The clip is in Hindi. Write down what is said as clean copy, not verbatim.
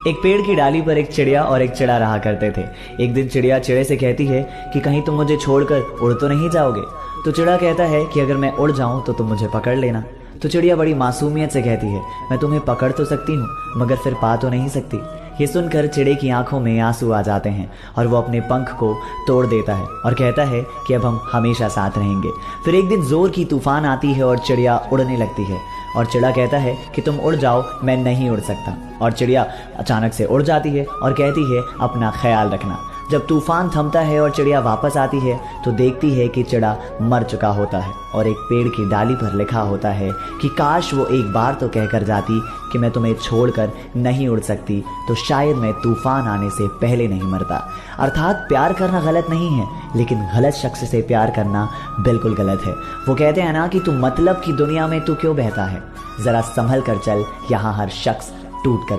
एक पेड़ की डाली पर एक चिड़िया और एक चिड़ा रहा करते थे। एक दिन चिड़िया चिड़े से कहती है कि कहीं तुम मुझे छोड़कर उड़ तो नहीं जाओगे। तो चिड़ा कहता है कि अगर मैं उड़ जाऊं तो तुम मुझे पकड़ लेना। तो चिड़िया बड़ी मासूमियत से कहती है, मैं तुम्हें पकड़ तो सकती हूँ मगर फिर पा तो नहीं सकती। ये सुनकर चिड़े की आंखों में आंसू आ जाते हैं और वो अपने पंख को तोड़ देता है और कहता है कि अब हम हमेशा साथ रहेंगे। फिर एक दिन जोर की तूफान आती है और चिड़िया उड़ने लगती है और चिड़ा कहता है कि तुम उड़ जाओ, मैं नहीं उड़ सकता। और चिड़िया अचानक से उड़ जाती है और कहती है अपना ख्याल रखना। जब तूफान थमता है और चिड़िया वापस आती है तो देखती है कि चिड़ा मर चुका होता है और एक पेड़ की डाली पर लिखा होता है कि काश वो एक बार तो कहकर जाती कि मैं तुम्हें छोड़कर नहीं उड़ सकती, तो शायद मैं तूफान आने से पहले नहीं मरता। अर्थात प्यार करना गलत नहीं है, लेकिन गलत शख्स से प्यार करना बिल्कुल गलत है। वो कहते हैं ना कि तू मतलब की दुनिया में तू क्यों बहता है, जरा संभल कर चल, यहाँ हर शख्स टूट कर